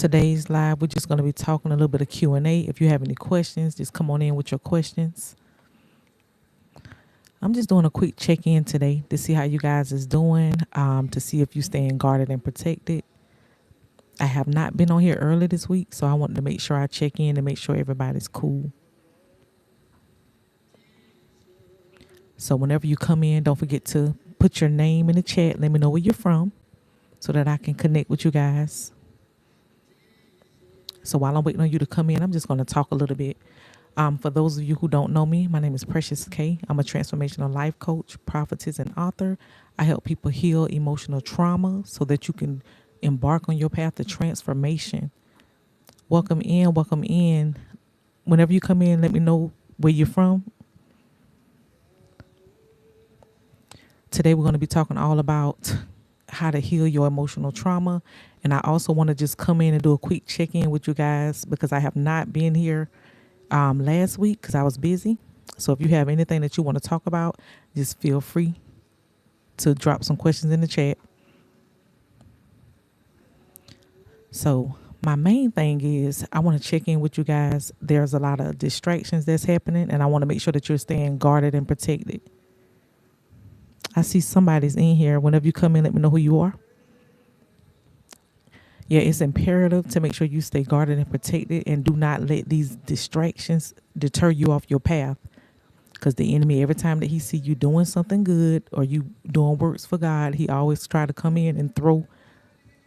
Today's live, we're just going to be talking a little bit of Q&A. If you have any questions, just come on in with your questions. I'm just doing a quick check-in today to see how you guys is doing, to see if you staying guarded and protected. I have not been on here early this week, so I wanted to make sure I check in and make sure everybody's cool. So whenever you come in, don't forget to put your name in the chat. Let me know where you're from so that I can connect with you guys. So while I'm waiting on you to come in, I'm just going to talk a little bit. For those of you who don't know me, my name is Precious K. I'm a transformational life coach, prophetess, and author. I help people heal emotional trauma so that you can embark on your path to transformation. Welcome in, welcome in. Whenever you come in, let me know where you're from. Today we're going to be talking all about how to heal your emotional trauma. And I also want to just come in and do a quick check-in with you guys because I have not been here last week because I was busy. So if you have anything that you want to talk about, just feel free to drop some questions in the chat. So my main thing is I want to check in with you guys. There's a lot of distractions that's happening, and I want to make sure that you're staying guarded and protected. I see somebody's in here. Whenever you come in, let me know who you are. Yeah, it's imperative to make sure you stay guarded and protected and do not let these distractions deter you off your path. Because the enemy, every time that he see you doing something good or you doing works for God, he always try to come in and throw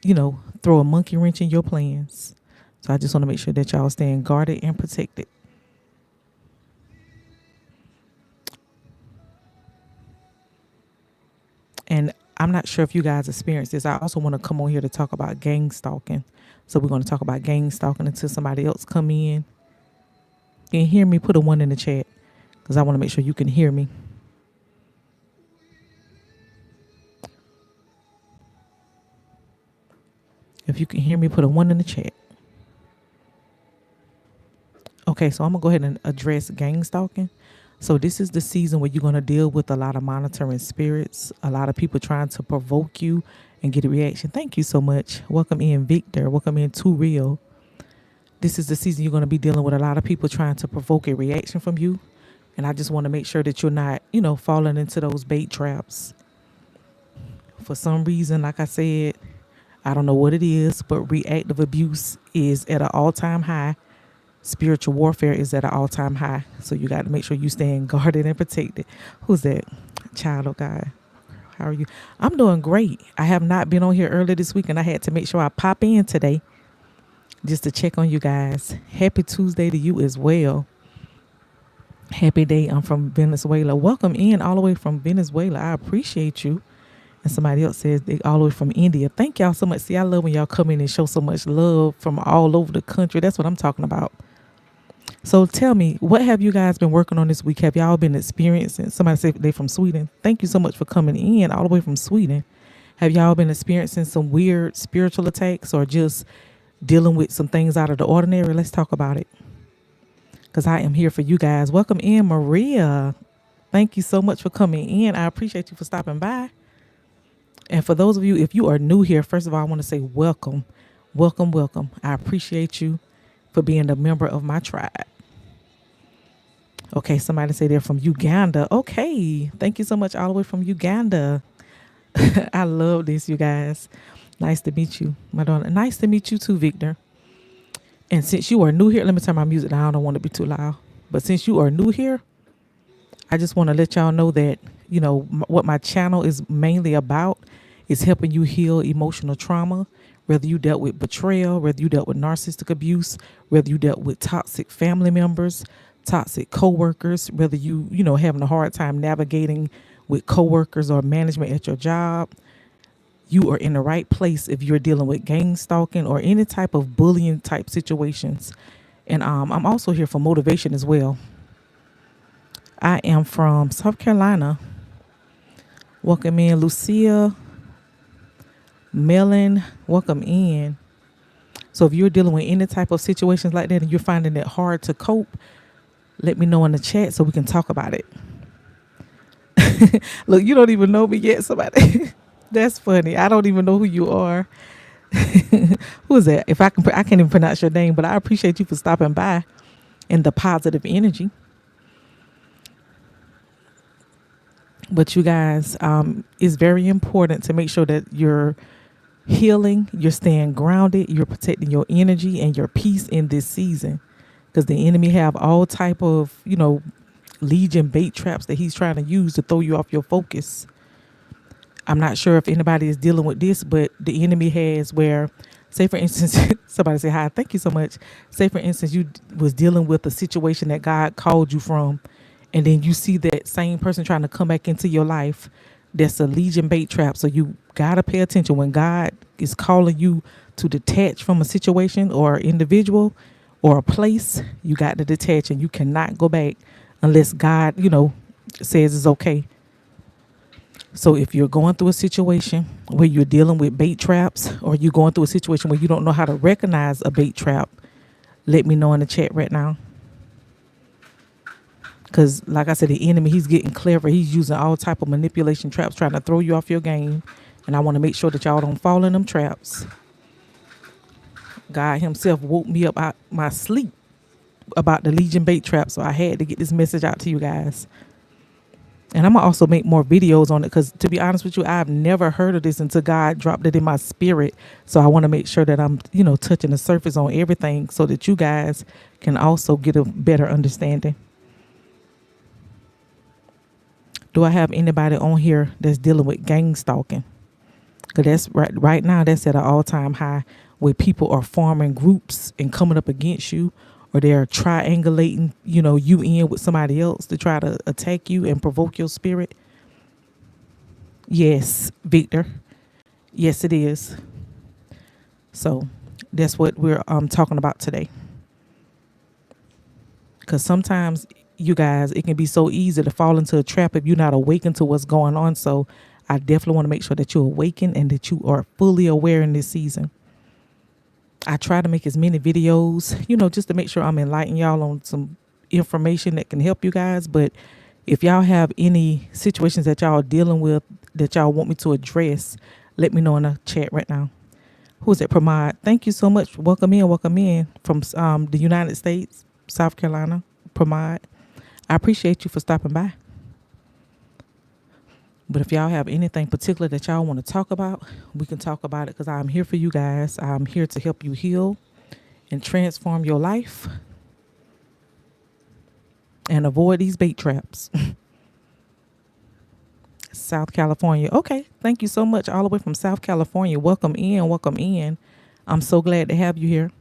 a monkey wrench in your plans. So I just want to make sure that y'all staying guarded and protected. And I'm not sure if you guys experience this. I also want to come on here to talk about gang stalking. So we're going to talk about gang stalking until somebody else come in. Can you hear me? Put a 1 in the chat because I want to make sure you can hear me. If you can hear me, put a 1 in the chat. Okay, so I'm going to go ahead and address gang stalking. So this is the season where you're going to deal with a lot of monitoring spirits, a lot of people trying to provoke you and get a reaction. Thank you so much. Welcome in, Victor. Welcome in, Too Real. This is the season you're going to be dealing with a lot of people trying to provoke a reaction from you. And I just want to make sure that you're not, falling into those bait traps. For some reason, like I said, I don't know what it is, but reactive abuse is at an all-time high. Spiritual warfare is at an all-time high. So you got to make sure you staying guarded and protected. Who's that? Child of God. How are you? I'm doing great. I have not been on here earlier this week, and I had to make sure I pop in today just to check on you guys. Happy Tuesday to you as well. Happy day. I'm from Venezuela. Welcome in all the way from Venezuela. I appreciate you. And somebody else says they all the way from India. Thank y'all so much. See, I love when y'all come in and show so much love from all over the country. That's what I'm talking about. So tell me, what have you guys been working on this week? Have y'all been experiencing? Somebody said they're from Sweden. Thank you so much for coming in all the way from Sweden. Have y'all been experiencing some weird spiritual attacks or just dealing with some things out of the ordinary? Let's talk about it. Because I am here for you guys. Welcome in, Maria. Thank you so much for coming in. I appreciate you for stopping by. And for those of you, if you are new here, first of all, I want to say welcome. Welcome, welcome. I appreciate you for being a member of my tribe. Okay, somebody say they're from Uganda. Okay, thank you so much all the way from Uganda. I love this, you guys. Nice to meet you, my daughter. Nice to meet you too, Victor. And since you are new here, let me turn my music down. I don't want to be too loud. But since you are new here, I just want to let y'all know that, what my channel is mainly about is helping you heal emotional trauma, whether you dealt with betrayal, whether you dealt with narcissistic abuse, whether you dealt with toxic family members, toxic coworkers, whether you having a hard time navigating with coworkers or management at your job. You are in the right place if you're dealing with gang stalking or any type of bullying type situations. And I'm also here for motivation as well. I am from South Carolina. Welcome in, Lucia. Melon, welcome in. So if you're dealing with any type of situations like that and you're finding it hard to cope, let me know in the chat so we can talk about it. Look, you don't even know me yet, somebody. That's funny. I don't even know who you are. Who is that? If I can, I can't even pronounce your name, but I appreciate you for stopping by and the positive energy. But you guys, it's very important to make sure that you're healing, you're staying grounded, you're protecting your energy and your peace in this season, because the enemy have all type of, legion bait traps that he's trying to use to throw you off your focus. I'm not sure if anybody is dealing with this, but the enemy has where, say for instance, somebody say hi, thank you so much. Say for instance, you was dealing with a situation that God called you from, and then you see that same person trying to come back into your life. That's a legion bait trap. So you gotta pay attention when God is calling you to detach from a situation or individual or a place. You got to detach, and you cannot go back unless God, says it's okay. So if you're going through a situation where you're dealing with bait traps, or you're going through a situation where you don't know how to recognize a bait trap, let me know in the chat right now. Because like I said, the enemy, he's getting clever. He's using all type of manipulation traps, trying to throw you off your game. And I want to make sure that y'all don't fall in them traps. God himself woke me up out my sleep about the legion bait trap. So I had to get this message out to you guys. And I'm going to also make more videos on it, because to be honest with you, I've never heard of this until God dropped it in my spirit. So I want to make sure that I'm, touching the surface on everything so that you guys can also get a better understanding. Do I have anybody on here that's dealing with gang stalking? Because that's right now, that's at an all-time high, where people are forming groups and coming up against you, or they're triangulating, you in with somebody else to try to attack you and provoke your spirit. Yes, Victor. Yes, it is. So that's what we're talking about today. Because sometimes, you guys, it can be so easy to fall into a trap if you're not awakened to what's going on. So I definitely want to make sure that you're awakened and that you are fully aware in this season. I try to make as many videos, just to make sure I'm enlightening y'all on some information that can help you guys. But if y'all have any situations that y'all are dealing with that y'all want me to address, let me know in the chat right now. Who's it? Pramod. Thank you so much. Welcome in from the United States, South Carolina. Pramod. I appreciate you for stopping by. But if y'all have anything particular that y'all want to talk about, we can talk about it, because I'm here for you guys. I'm here to help you heal and transform your life and avoid these bait traps. South California. Okay. Thank you so much. All the way from South California. Welcome in. Welcome in. I'm so glad to have you here.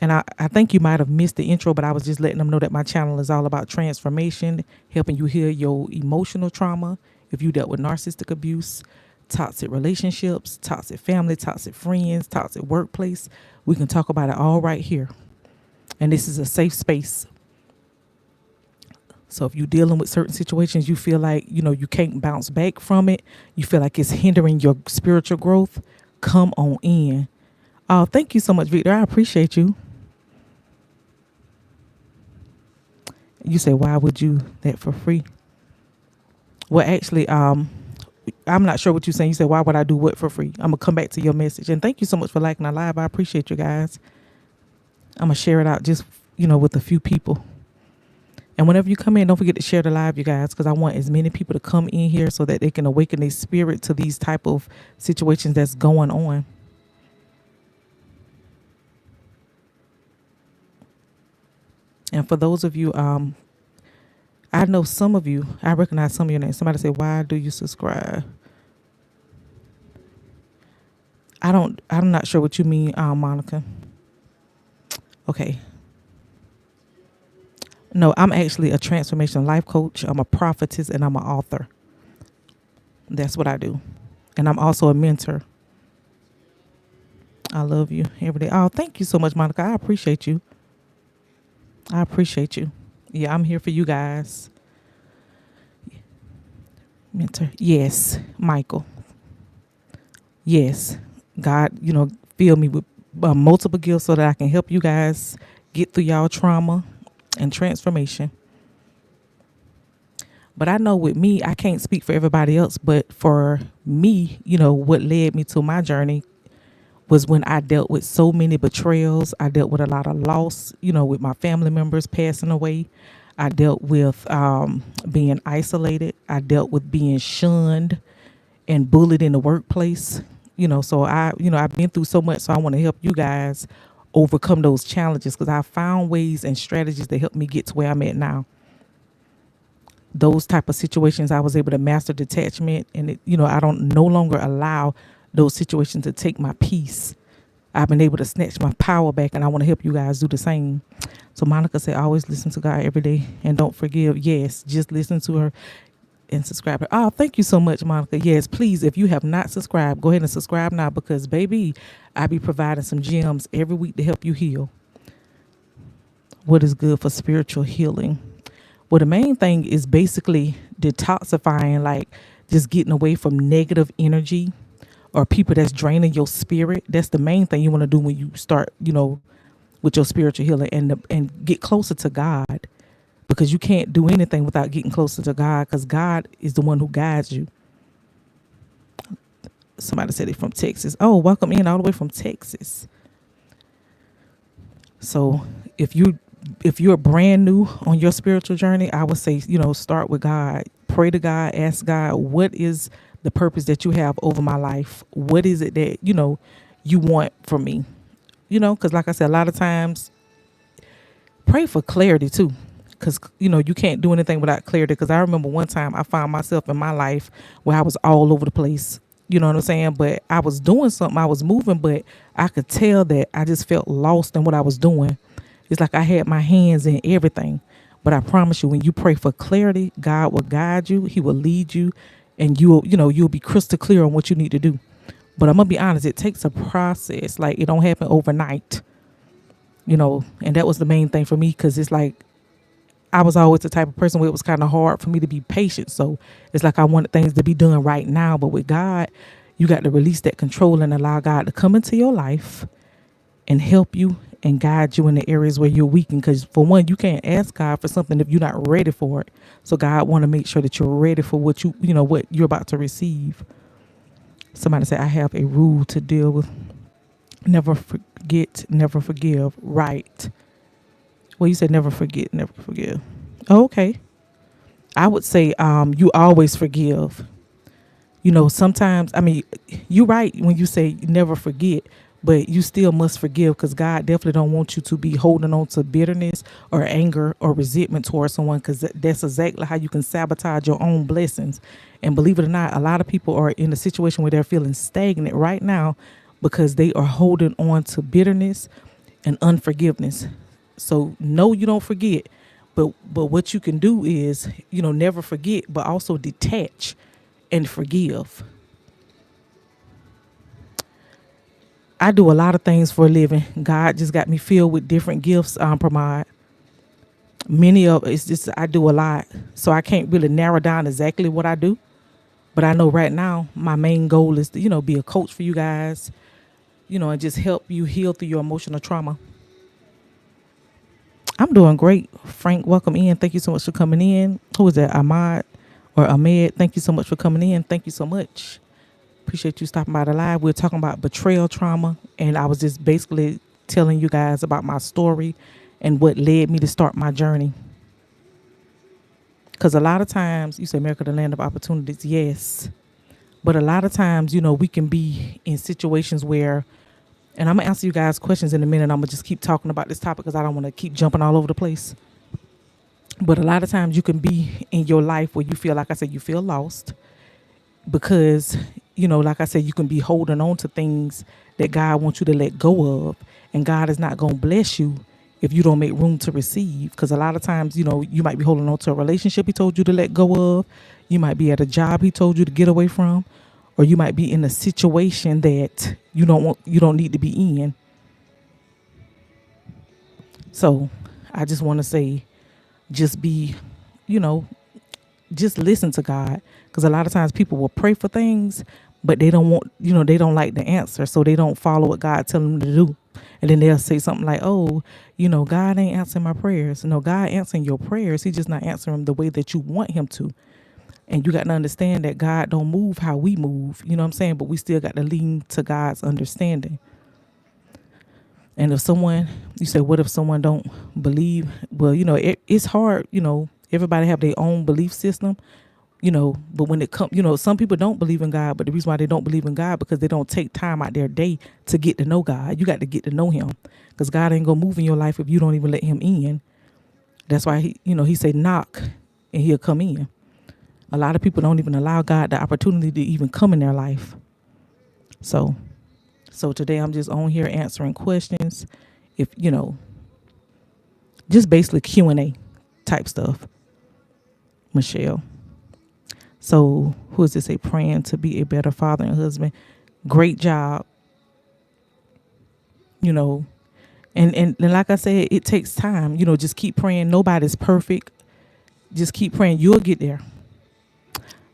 And I think you might have missed the intro, but I was just letting them know that my channel is all about transformation, helping you heal your emotional trauma. If you dealt with narcissistic abuse, toxic relationships, toxic family, toxic friends, toxic workplace, we can talk about it all right here. And this is a safe space. So if you're dealing with certain situations, you feel like, you can't bounce back from it, you feel like it's hindering your spiritual growth, come on in. Oh, thank you so much, Victor. I appreciate you. You say, why would you that for free? Well, actually, I'm not sure what you're saying. You say, why would I do what for free? I'm going to come back to your message. And thank you so much for liking our live. I appreciate you guys. I'm going to share it out just, with a few people. And whenever you come in, don't forget to share the live, you guys, because I want as many people to come in here so that they can awaken their spirit to these type of situations that's going on. And for those of you, I know some of you, I recognize some of your names. Somebody say, why do you subscribe? I'm not sure what you mean, Monica. Okay. No, I'm actually a transformational life coach. I'm a prophetess and I'm an author. That's what I do. And I'm also a mentor. I love you every day. Oh, thank you so much, Monica. I appreciate you. Yeah, I'm here for you guys. Mentor. Yes, Michael. Yes. God, fill me with multiple gifts so that I can help you guys get through y'all trauma and transformation. But I know with me, I can't speak for everybody else, but for me, what led me to my journey was when I dealt with so many betrayals. I dealt with a lot of loss, with my family members passing away. I dealt with being isolated. I dealt with being shunned and bullied in the workplace. So I've been through so much. So I want to help you guys overcome those challenges because I found ways and strategies that help me get to where I'm at now. Those type of situations, I was able to master detachment, and I don't no longer allow those situations to take my peace. I've been able to snatch my power back, and I want to help you guys do the same. So Monica said, always listen to God every day and don't forgive. Yes, just listen to her and subscribe. Oh, thank you so much, Monica. Yes, please, if you have not subscribed, go ahead and subscribe now because, baby, I be providing some gems every week to help you heal. What is good for spiritual healing? Well, the main thing is basically detoxifying, like just getting away from negative energy or people that's draining your spirit. That's the main thing you want to do when you start, with your spiritual healing and get closer to God, because you can't do anything without getting closer to God because God is the one who guides you. Somebody said it from Texas. Oh, welcome in all the way from Texas. So if you're brand new on your spiritual journey, I would say, start with God. Pray to God, ask God, what is the purpose that you have over my life? What is it that, you want from me? Because like I said, a lot of times pray for clarity too. Because, you can't do anything without clarity. Because I remember one time I found myself in my life where I was all over the place. You know what I'm saying? But I was doing something, I was moving, but I could tell that I just felt lost in what I was doing. It's like I had my hands in everything. But I promise you, when you pray for clarity, God will guide you. He will lead you. And you'll be crystal clear on what you need to do. But I'm going to be honest, it takes a process. Like, it don't happen overnight. And that was the main thing for me, because it's like I was always the type of person where it was kind of hard for me to be patient. So it's like I wanted things to be done right now. But with God, you got to release that control and allow God to come into your life and help you and guide you in the areas where you're weak. Because for one, you can't ask God for something if you're not ready for it. So God want to make sure that you're ready for what what you're about to receive. Somebody said, I have a rule to deal with. Never forget, never forgive. Right. Well, you said never forget, never forgive. Oh, okay. I would say you always forgive. Sometimes, you're right when you say never forget, but you still must forgive, because God definitely don't want you to be holding on to bitterness or anger or resentment towards someone, because that's exactly how you can sabotage your own blessings. And believe it or not, a lot of people are in a situation where they're feeling stagnant right now because they are holding on to bitterness and unforgiveness. So no, you don't forget, but what you can do is, never forget, but also detach and forgive. I do a lot of things for a living. God just got me filled with different gifts, Pramod. Many of it's just I do a lot, so I can't really narrow down exactly what I do. But I know right now my main goal is to, be a coach for you guys, and just help you heal through your emotional trauma. I'm doing great. Frank, welcome in. Thank you so much for coming in. Who is that? Ahmad or Ahmed? Thank you so much for coming in. Thank you so much. Appreciate you stopping by the live. We're talking about betrayal trauma, and I was just basically telling you guys about my story and what led me to start my journey. Because a lot of times, you say America, the land of opportunities, yes. But a lot of times, we can be in situations where, and I'm going to answer you guys questions in a minute. I'm going to just keep talking about this topic because I don't want to keep jumping all over the place. But a lot of times you can be in your life where you feel, like I said, you feel lost because, like I said, you can be holding on to things that God wants you to let go of. And God is not going to bless you if you don't make room to receive. Because a lot of times, you might be holding on to a relationship he told you to let go of. You might be at a job he told you to get away from. Or you might be in a situation that you don't need to be in. So I just want to say, just be, just listen to God. Because a lot of times people will pray for things, but they don't want, they don't like the answer. So they don't follow what God tells them to do. And then they'll say something like, oh, God ain't answering my prayers. No, God answering your prayers. He just not answering them the way that you want him to. And you got to understand that God don't move how we move. You know what I'm saying? But we still got to lean to God's understanding. And if someone, you say, what if someone don't believe? Well, it's hard, everybody have their own belief system, but when it comes, some people don't believe in God, but the reason why they don't believe in God because they don't take time out their day to get to know God. You got to get to know him because God ain't going to move in your life if you don't even let him in. That's why he said knock and he'll come in. A lot of people don't even allow God the opportunity to even come in their life. So today I'm just on here answering questions. If, just basically Q&A type stuff. Michelle. So who is this? A praying to be a better father and husband. Great job. And like I said, it takes time. Just keep praying. Nobody's perfect. Just keep praying. You'll get there.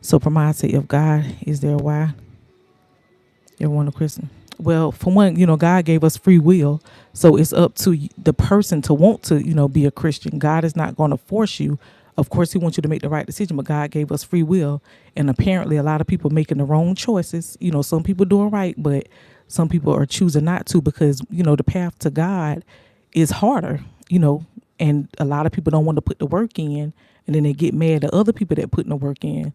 So Pramod say, if God is there, why? Everyone a Christian. Well, for one, God gave us free will. So it's up to the person to want to, be a Christian. God is not going to force you. Of course, he wants you to make the right decision, but God gave us free will. And apparently a lot of people making the wrong choices. Some people doing right, but some people are choosing not to because, the path to God is harder, and a lot of people don't want to put the work in. And then they get mad at other people that putting the work in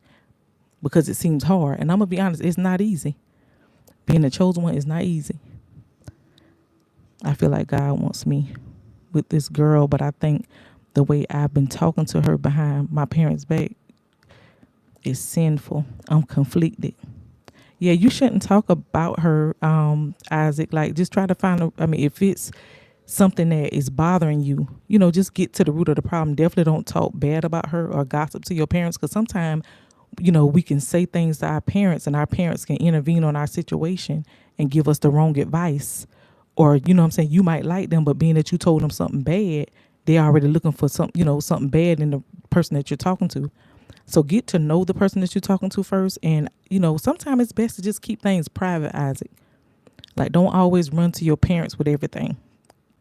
because it seems hard. And I'm going to be honest, it's not easy. Being the chosen one is not easy. I feel like God wants me with this girl, but I think the way I've been talking to her behind my parents' back is sinful. I'm conflicted. Yeah, you shouldn't talk about her, Isaac. Like, just try to find if it's something that is bothering you, just get to the root of the problem. Definitely don't talk bad about her or gossip to your parents because sometimes we can say things to our parents and our parents can intervene on our situation and give us the wrong advice. Or, you might like them, but being that you told them something bad, they're already looking for something bad in the person that you're talking to. So get to know the person that you're talking to first. And, sometimes it's best to just keep things private, Isaac. Like, don't always run to your parents with everything.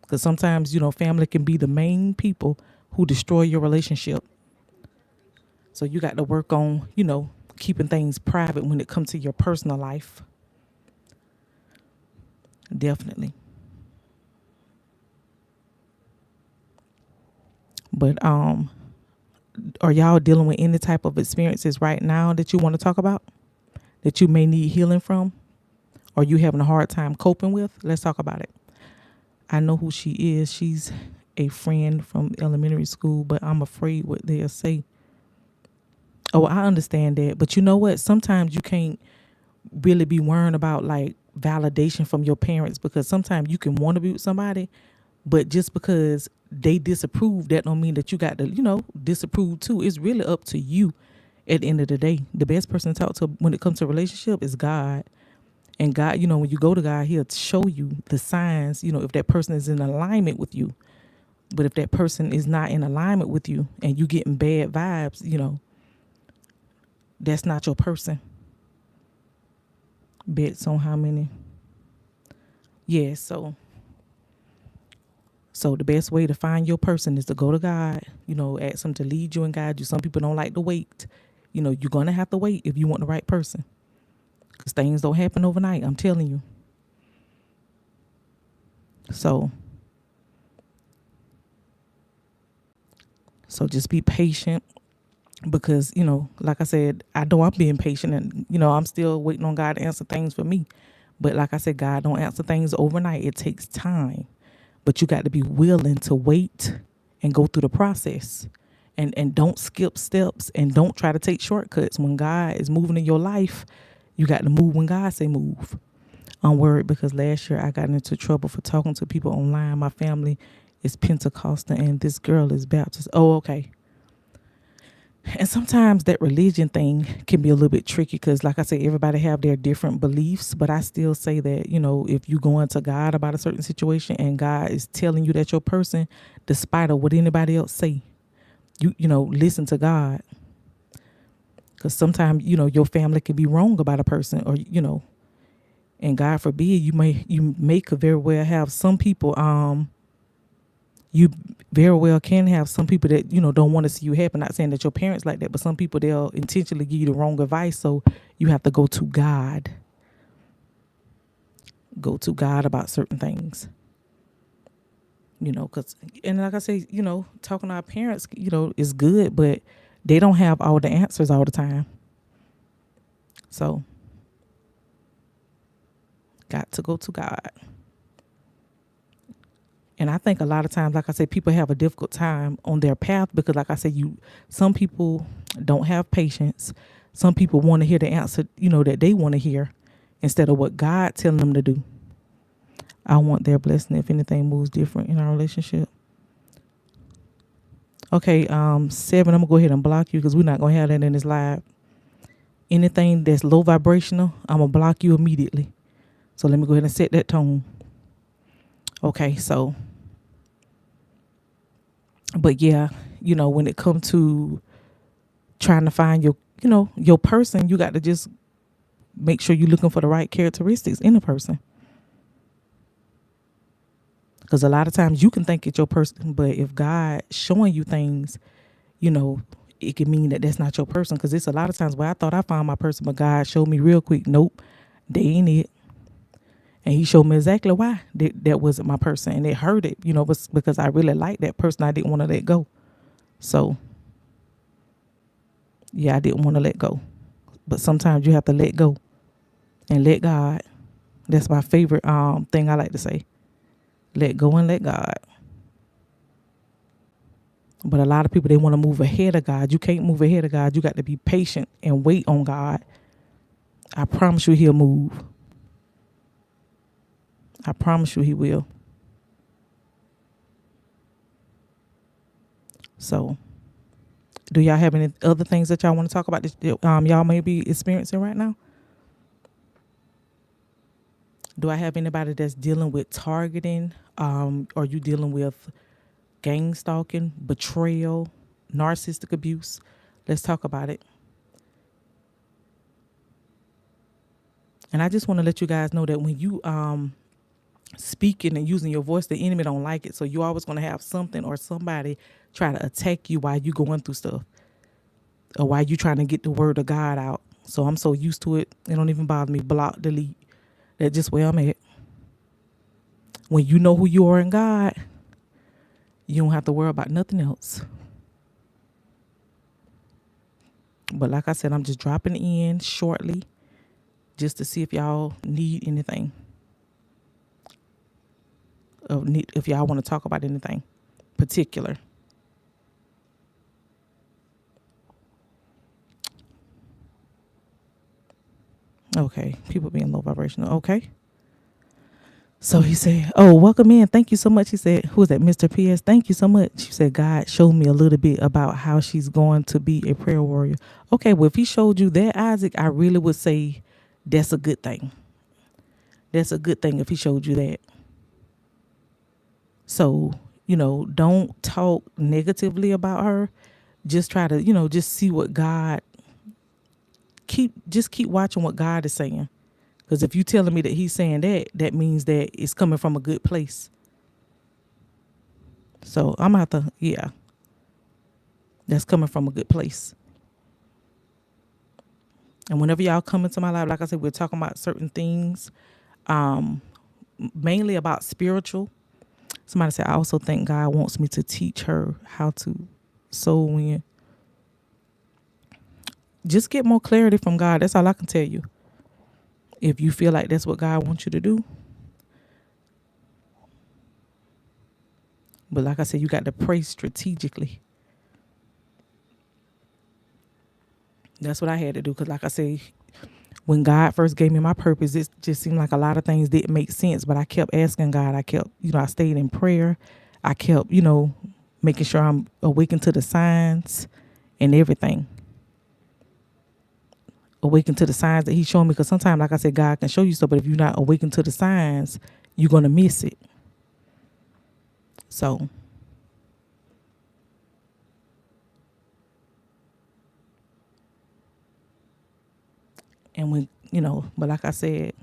Because sometimes, family can be the main people who destroy your relationship. So you got to work on, keeping things private when it comes to your personal life. Definitely. But are y'all dealing with any type of experiences right now that you want to talk about? That you may need healing from? Or you having a hard time coping with? Let's talk about it. I know who she is. She's a friend from elementary school, but I'm afraid what they'll say. Oh, I understand that. But you know what? Sometimes you can't really be worrying about like validation from your parents because sometimes you can want to be with somebody, but just because they disapprove, that don't mean that you got to, disapprove too. It's really up to you at the end of the day. The best person to talk to when it comes to a relationship is God. And God, when you go to God, he'll show you the signs, if that person is in alignment with you. But if that person is not in alignment with you and you getting bad vibes, that's not your person. Bets on how many? Yeah, so the best way to find your person is to go to God, ask him to lead you and guide you. Some people don't like to wait. You're going to have to wait if you want the right person. Because things don't happen overnight, I'm telling you. So just be patient. Because, like I said, I know I'm being patient and, I'm still waiting on God to answer things for me. But like I said, God don't answer things overnight. It takes time. But you got to be willing to wait and go through the process. And don't skip steps and don't try to take shortcuts. When God is moving in your life, you got to move when God say move. I'm worried because last year I got into trouble for talking to people online. My family is Pentecostal and this girl is Baptist. Oh, okay. And sometimes that religion thing can be a little bit tricky because, like I said, everybody have their different beliefs. But I still say that, if you go into God about a certain situation and God is telling you that your person, despite of what anybody else say, you listen to God. Because sometimes, your family can be wrong about a person or, And God forbid you could very well have some people you very well can have some people that don't want to see you happy. Not saying that your parents like that, but some people, they'll intentionally give you the wrong advice. So you have to go to God. Go to God about certain things. Because, and like I say, talking to our parents, is good, but they don't have all the answers all the time. So got to go to God. And I think a lot of times, like I said, people have a difficult time on their path because, like I said, some people don't have patience. Some people want to hear the answer, that they want to hear instead of what God telling them to do. I want their blessing if anything moves different in our relationship. Okay, 7, I'm going to go ahead and block you because we're not going to have that in this live. Anything that's low vibrational, I'm going to block you immediately. So let me go ahead and set that tone. Okay, so, but yeah, when it comes to trying to find your person, you got to just make sure you're looking for the right characteristics in a person. Because a lot of times you can think it's your person, but if God showing you things, it can mean that that's not your person. Because it's a lot of times where I thought I found my person, but God showed me real quick, nope, they ain't it. And he showed me exactly why that wasn't my person. And it hurt it, because I really liked that person. I didn't want to let go. So, yeah, I didn't want to let go. But sometimes you have to let go and let God. That's my favorite thing I like to say. Let go and let God. But a lot of people, they want to move ahead of God. You can't move ahead of God. You got to be patient and wait on God. I promise you he'll move. I promise you he will. So, do y'all have any other things that y'all want to talk about that y'all may be experiencing right now? Do I have anybody that's dealing with targeting? Are you dealing with gang stalking, betrayal, narcissistic abuse? Let's talk about it. And I just want to let you guys know that when you speaking and using your voice, the enemy don't like it. So you're always going to have something or somebody try to attack you while you going through stuff or while you trying to get the word of God out. So I'm so used to it. It don't even bother me. Block, delete. That's just where I'm at. When you know who you are in God, you don't have to worry about nothing else. But like I said, I'm just dropping in shortly just to see if y'all need anything. If y'all want to talk about anything particular. Okay, people being low vibrational. Okay. So he said, oh, welcome in. Thank you so much. He said, who is that? Mr. P.S. Thank you so much. He said, God showed me a little bit about how she's going to be a prayer warrior. Okay, well, if he showed you that, Isaac, I really would say that's a good thing. That's a good thing if he showed you that. So, don't talk negatively about her. Just try to, just see what God, keep watching what God is saying. Because if you telling me that he's saying that, that means that it's coming from a good place. So I'm going to have to, yeah, that's coming from a good place. And whenever y'all come into my life, like I said, we're talking about certain things, mainly about spiritual. Somebody said, I also think God wants me to teach her how to soul win. Just get more clarity from God. That's all I can tell you. If you feel like that's what God wants you to do. But like I said, you got to pray strategically. That's what I had to do. Because like I say, when God first gave me my purpose, it just seemed like a lot of things didn't make sense. But I kept asking God. I kept, I stayed in prayer. I kept, making sure I'm awakened to the signs and everything. Awakened to the signs that he's showing me. Because sometimes, like I said, God can show you stuff. But if you're not awakened to the signs, you're going to miss it. So and when, but like I said,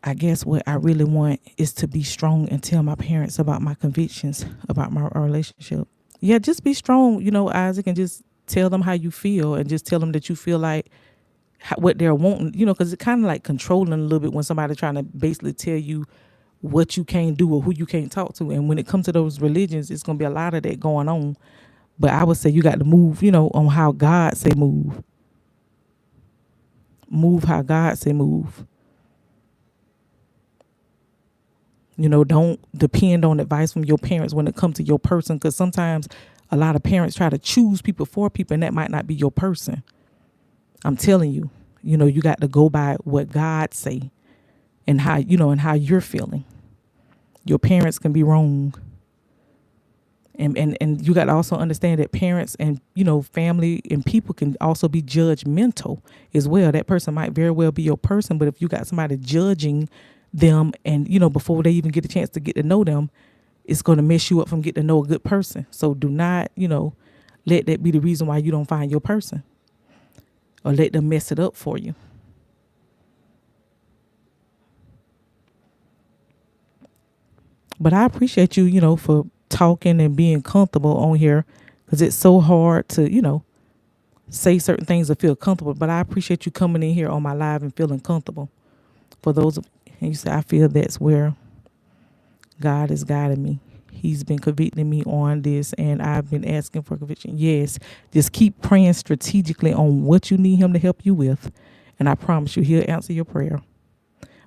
I guess what I really want is to be strong and tell my parents about my convictions about my relationship. Yeah, just be strong, Isaac, and just tell them how you feel and just tell them that you feel like what they're wanting, because it's kind of like controlling a little bit when somebody trying to basically tell you what you can't do or who you can't talk to. And when it comes to those religions, it's going to be a lot of that going on. But I would say you got to move, on how God say move. Move how God say move. Don't depend on advice from your parents when it comes to your person, because sometimes a lot of parents try to choose people for people and that might not be your person. I'm telling you, you got to go by what God say and how you're feeling. Your parents can be wrong. And you got to also understand that parents and, family and people can also be judgmental as well. That person might very well be your person, but if you got somebody judging them and, before they even get a chance to get to know them, it's going to mess you up from getting to know a good person. So do not, let that be the reason why you don't find your person or let them mess it up for you. But I appreciate you, for talking and being comfortable on here, because it's so hard to, say certain things or feel comfortable. But I appreciate you coming in here on my live and feeling comfortable. For those of and you say, I feel that's where God is guiding me. He's been convicting me on this and I've been asking for conviction. Yes, just keep praying strategically on what you need him to help you with. And I promise you, he'll answer your prayer.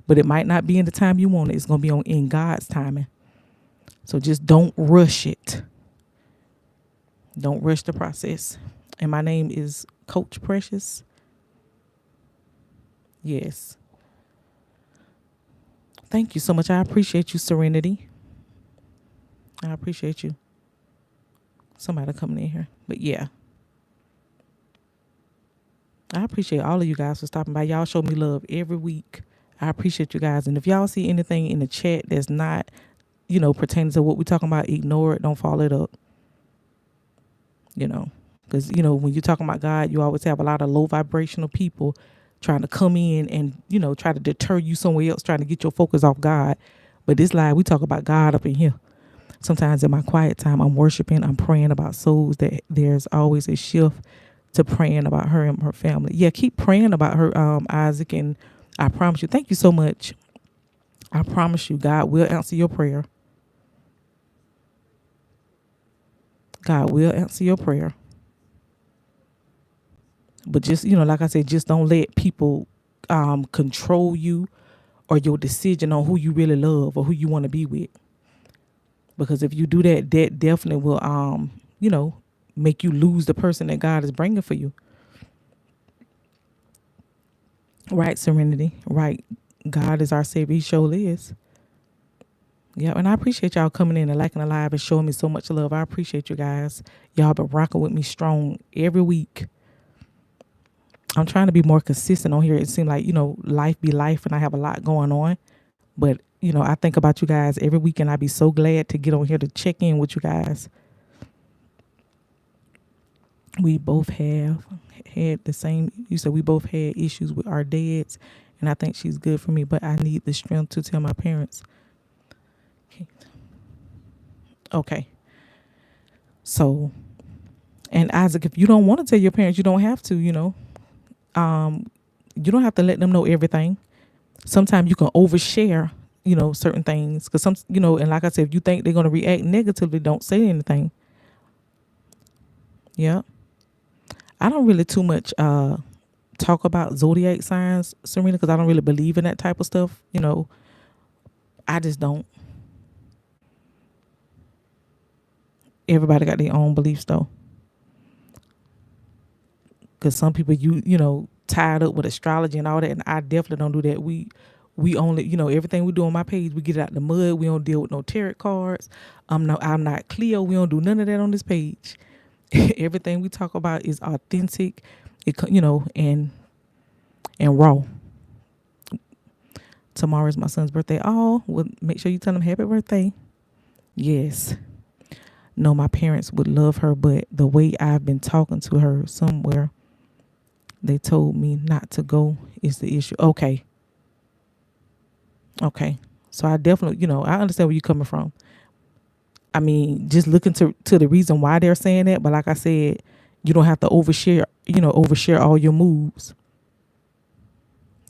But it might not be in the time you want it. It's going to be in God's timing. So just don't rush it. Don't rush the process. And my name is Coach Precious. Yes. Thank you so much. I appreciate you, Serenity. I appreciate you. Somebody coming in here. But yeah. I appreciate all of you guys for stopping by. Y'all show me love every week. I appreciate you guys. And if y'all see anything in the chat that's not, pertaining to what we're talking about, ignore it. Don't follow it up. Because, when you're talking about God, you always have a lot of low vibrational people trying to come in and, try to deter you somewhere else, trying to get your focus off God. But this live, we talk about God up in here. Sometimes in my quiet time, I'm worshiping, I'm praying about souls, that there's always a shift to praying about her and her family. Yeah, keep praying about her, Isaac, and I promise you, thank you so much. I promise you, God will answer your prayer. God will answer your prayer. But just, like I said, just don't let people control you or your decision on who you really love or who you want to be with. Because if you do that, that definitely will, make you lose the person that God is bringing for you. Right, Serenity. Right. God is our Savior. He surely is. Yeah, and I appreciate y'all coming in and liking the live and showing me so much love. I appreciate you guys. Y'all been rocking with me strong every week. I'm trying to be more consistent on here. It seems like, life be life and I have a lot going on. But, I think about you guys every week and I'd be so glad to get on here to check in with you guys. We both have had the same, you said we both had issues with our dads. And I think she's good for me, but I need the strength to tell my parents. Okay. So, and Isaac, if you don't want to tell your parents, you don't have to, you don't have to let them know everything. Sometimes you can overshare, certain things. Because and like I said, if you think they're going to react negatively, don't say anything. Yeah. I don't really too much talk about zodiac signs, Serena, because I don't really believe in that type of stuff. I just don't. Everybody got their own beliefs though. Because some people, tied up with astrology and all that, and I definitely don't do that. We only, everything we do on my page, we get it out the mud. We don't deal with no tarot cards. I'm not Cleo. We don't do none of that on this page. Everything we talk about is authentic, and raw. Tomorrow is my son's birthday. Oh, well, make sure you tell him happy birthday. Yes. No, my parents would love her, but the way I've been talking to her somewhere, they told me not to go is the issue. Okay. Okay. So I definitely, I understand where you're coming from. I mean, just looking to the reason why they're saying that, but like I said, you don't have to overshare, overshare all your moves.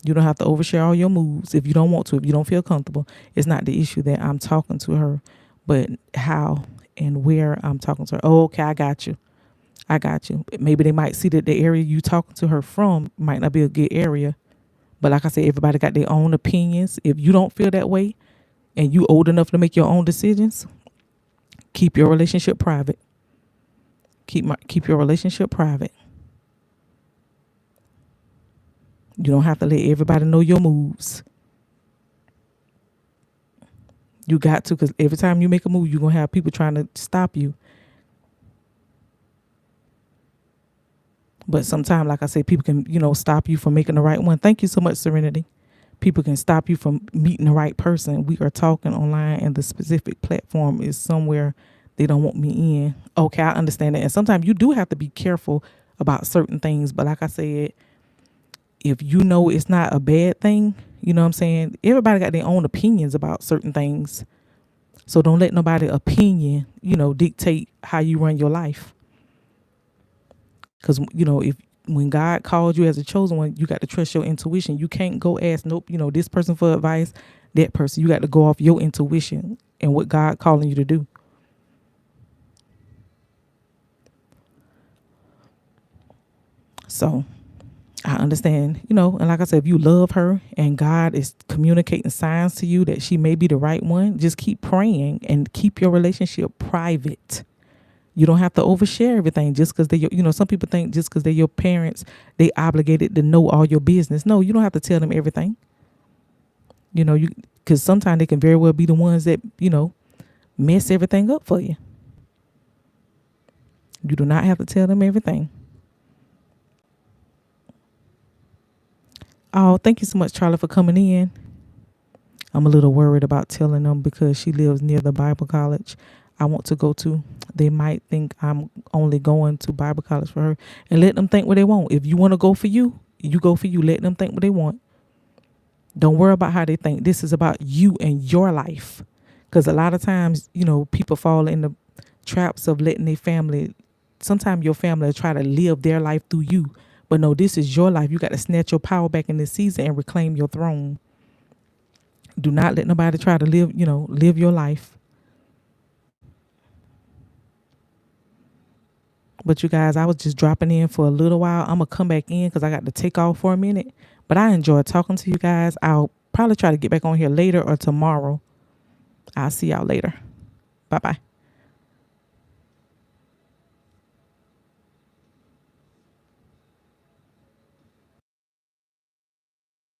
You don't have to overshare all your moves if you don't want to, if you don't feel comfortable. It's not the issue that I'm talking to her, but how and where I'm talking to her. Oh, okay, I got you. I got you. Maybe they might see that the area you talking to her from might not be a good area. But like I said, everybody got their own opinions. If you don't feel that way and you old enough to make your own decisions, keep your relationship private. Keep your relationship private. You don't have to let everybody know your moves. You got to, because every time you make a move, you're going to have people trying to stop you. But sometimes, like I said, people can, stop you from making the right one. Thank you so much, Serenity. People can stop you from meeting the right person. We are talking online and the specific platform is somewhere they don't want me in. Okay, I understand that. And sometimes you do have to be careful about certain things. But like I said, if you know it's not a bad thing, you know what I'm saying? Everybody got their own opinions about certain things. So don't let nobody opinion, dictate how you run your life. Because, if when God called you as a chosen one, you got to trust your intuition. You can't go ask, nope, this person for advice, that person. You got to go off your intuition and what God calling you to do. So I understand, and like I said, if you love her and God is communicating signs to you that she may be the right one, just keep praying and keep your relationship private. You don't have to overshare everything just because some people think just because they're your parents, they obligated to know all your business. No, you don't have to tell them everything. Because sometimes they can very well be the ones that, mess everything up for you. You do not have to tell them everything. Oh, thank you so much, Charlie, for coming in. I'm a little worried about telling them because she lives near the Bible college I want to go to. They might think I'm only going to Bible college for her, and let them think what they want. If you want to go for you, you go for you. Let them think what they want. Don't worry about how they think. This is about you and your life. Because a lot of times, people fall in the traps of letting their family, sometimes your family will try to live their life through you. But no, this is your life. You got to snatch your power back in this season and reclaim your throne. Do not let nobody try to live your life. But you guys, I was just dropping in for a little while. I'm going to come back in because I got to take off for a minute. But I enjoyed talking to you guys. I'll probably try to get back on here later or tomorrow. I'll see y'all later. Bye-bye.